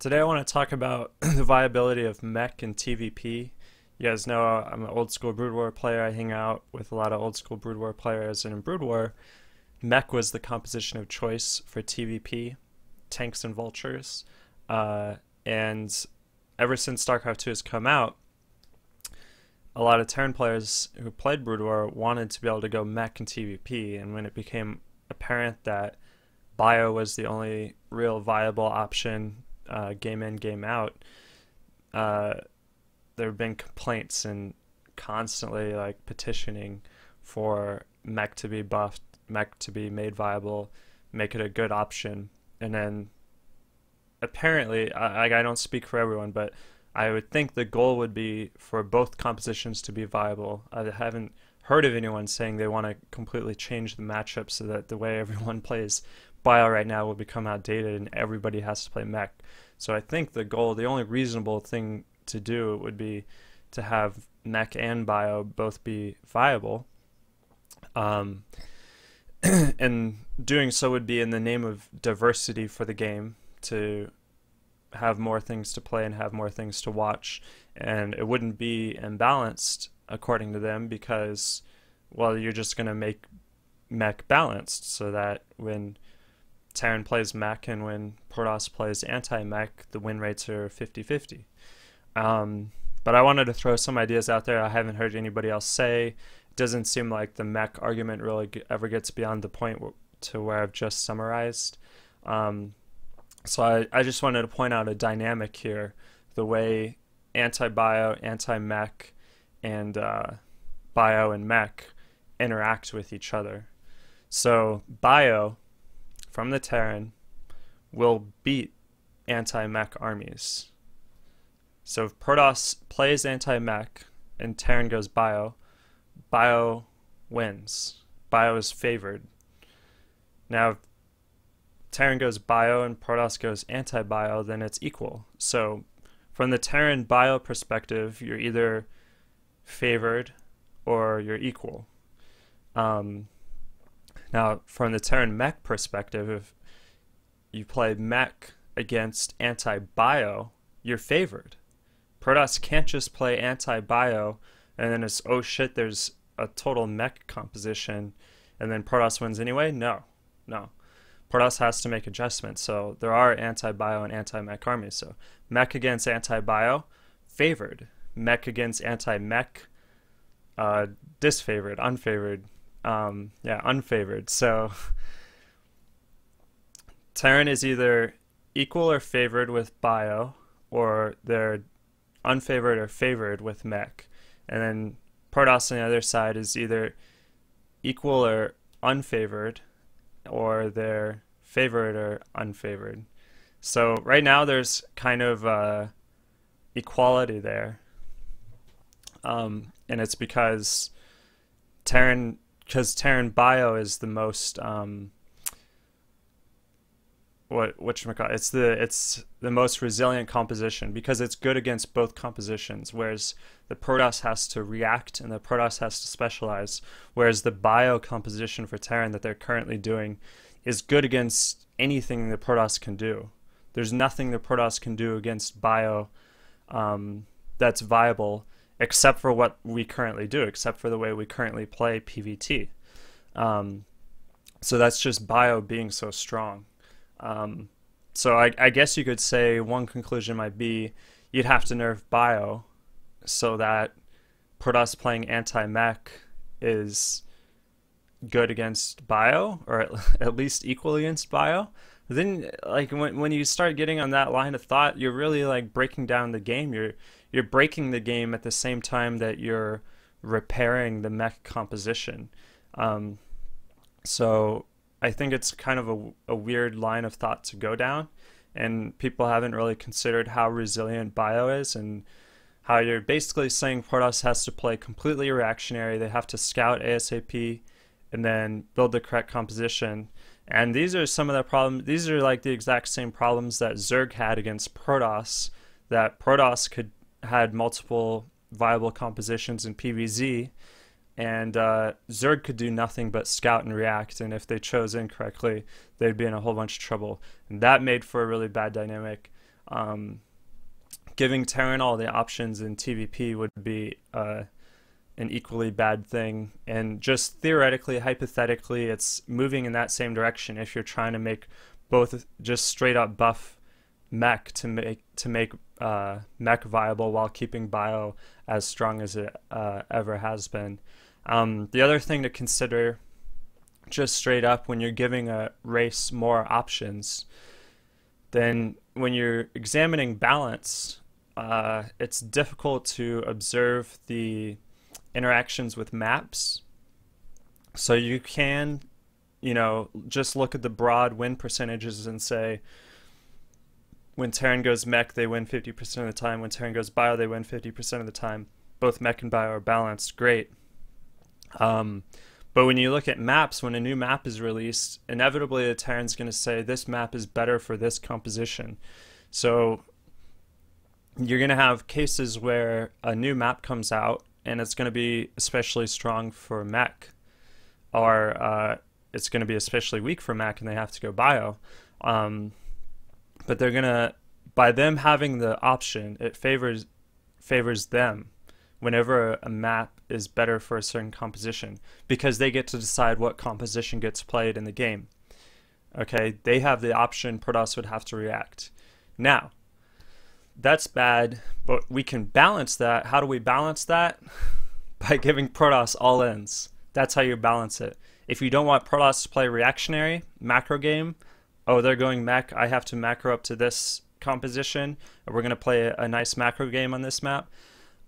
Today I want to talk about the viability of mech and TvP. You guys know I'm an old school Brood War player. I hang out with a lot of old school Brood War players, and in Brood War, mech was the composition of choice for TvP, tanks and vultures. And ever since StarCraft 2 has come out, a lot of Terran players who played Brood War wanted to be able to go mech and TvP, and when it became apparent that bio was the only real viable option, game in, game out, there have been complaints and constantly like petitioning for mech to be buffed, mech to be made viable, make it a good option. And then apparently, I don't speak for everyone, but I would think the goal would be for both compositions to be viable. I haven't heard of anyone saying they want to completely change the matchup so that the way everyone plays bio right now will become outdated and everybody has to play mech. So I think the goal, the only reasonable thing to do would be to have mech and bio both be viable. And doing so would be in the name of diversity for the game, to have more things to play and have more things to watch. And it wouldn't be imbalanced according to them because, well, you're just going to make mech balanced so that when Terran plays mech and when Protoss plays anti-mech, the win rates are 50-50. But I wanted to throw some ideas out there I haven't heard anybody else say. It doesn't seem like the mech argument really ever gets beyond the point to where I've just summarized. So I just wanted to point out a dynamic here, the way anti-bio, anti-mech, and bio and mech interact with each other. So bio from the Terran will beat anti-mech armies. So if Protoss plays anti-mech and Terran goes bio, bio wins. Bio is favored. Now if Terran goes bio and Protoss goes anti-bio, then it's equal. So from the Terran bio perspective, you're either favored or you're equal. Now, from the Terran mech perspective, if you play mech against anti-bio, you're favored. Protoss can't just play anti-bio and then it's, oh shit, there's a total mech composition and then Protoss wins anyway? No. Protoss has to make adjustments. So there are anti-bio and anti-mech armies. So mech against anti-bio, favored. Mech against anti-mech, disfavored, unfavored. Unfavored. So Terran is either equal or favored with bio, or they're unfavored or favored with mech. And then Protoss on the other side is either equal or unfavored, or they're favored or unfavored. So right now there's kind of equality there. And it's because Terran bio is the most it's the most resilient composition because it's good against both compositions, whereas the Protoss has to react and the Protoss has to specialize, whereas the bio composition for Terran that they're currently doing is good against anything the Protoss can do. There's nothing the Protoss can do against bio that's viable, except for what we currently do, except for the way we currently play PvT. So that's just bio being so strong. So I guess you could say one conclusion might be you'd have to nerf bio so that Protoss playing anti-mech is good against bio, or at least equal against bio. Then like when you start getting on that line of thought, you're really like breaking down the game. You're breaking the game at the same time that you're repairing the mech composition. So I think it's kind of a weird line of thought to go down, and people haven't really considered how resilient bio is and how you're basically saying Protoss has to play completely reactionary. They have to scout ASAP and then build the correct composition. And these are some of the problems. These are like the exact same problems that Zerg had against Protoss, that Protoss had multiple viable compositions in PvZ, and Zerg could do nothing but scout and react, and if they chose incorrectly, they'd be in a whole bunch of trouble. And that made for a really bad dynamic. Giving Terran all the options in TvP would be an equally bad thing. And just theoretically, hypothetically, it's moving in that same direction if you're trying to make both just straight up buff mech to make mech viable while keeping bio as strong as it ever has been. The other thing to consider, just straight up, when you're giving a race more options, then when you're examining balance, it's difficult to observe the interactions with maps. So you can, just look at the broad win percentages and say, when Terran goes mech, they win 50% of the time. When Terran goes bio, they win 50% of the time. Both mech and bio are balanced. Great. But when you look at maps, when a new map is released, inevitably the Terran's going to say this map is better for this composition. So you're going to have cases where a new map comes out and it's going to be especially strong for mech, or it's going to be especially weak for mech and they have to go bio. But they're going to, by them having the option, it favors them whenever a map is better for a certain composition, because they get to decide what composition gets played in the game. Okay, they have the option, Protoss would have to react. Now, that's bad, but we can balance that. How do we balance that? By giving Protoss all ins. That's how you balance it. If you don't want Protoss to play reactionary, macro game, oh, they're going mech, I have to macro up to this composition, and we're going to play a nice macro game on this map.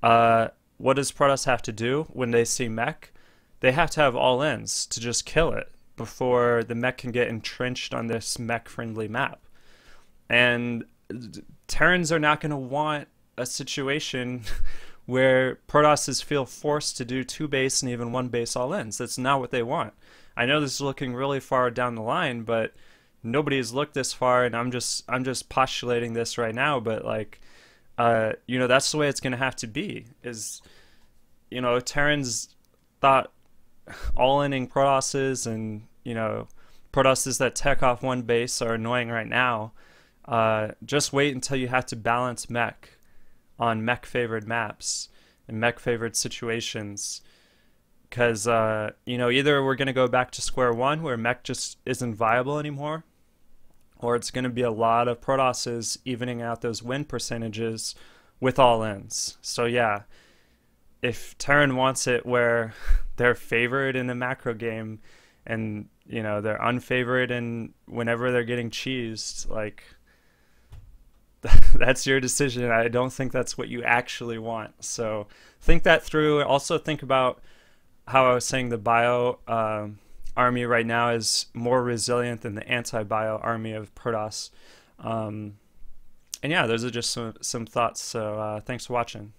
What does Protoss have to do when they see mech? They have to have all ins to just kill it before the mech can get entrenched on this mech-friendly map. And Terrans are not going to want a situation where Protosses feel forced to do 2 base and even 1 base all ins. That's not what they want. I know this is looking really far down the line, but nobody's looked this far, and I'm just postulating this right now, but like, that's the way it's going to have to be. Is, Terrans thought all-inning Protosses and, Protosses that tech off 1 base are annoying right now. Just wait until you have to balance mech on mech-favored maps and mech-favored situations. Because, either we're going to go back to square one where mech just isn't viable anymore, or it's going to be a lot of Protosses evening out those win percentages with all ins. So yeah, if Terran wants it where they're favored in the macro game and, they're unfavored in whenever they're getting cheesed, like, that's your decision. I don't think that's what you actually want. So think that through. Also think about how I was saying the bio army right now is more resilient than the anti-bio army of Protoss. And yeah, those are just some thoughts. So thanks for watching.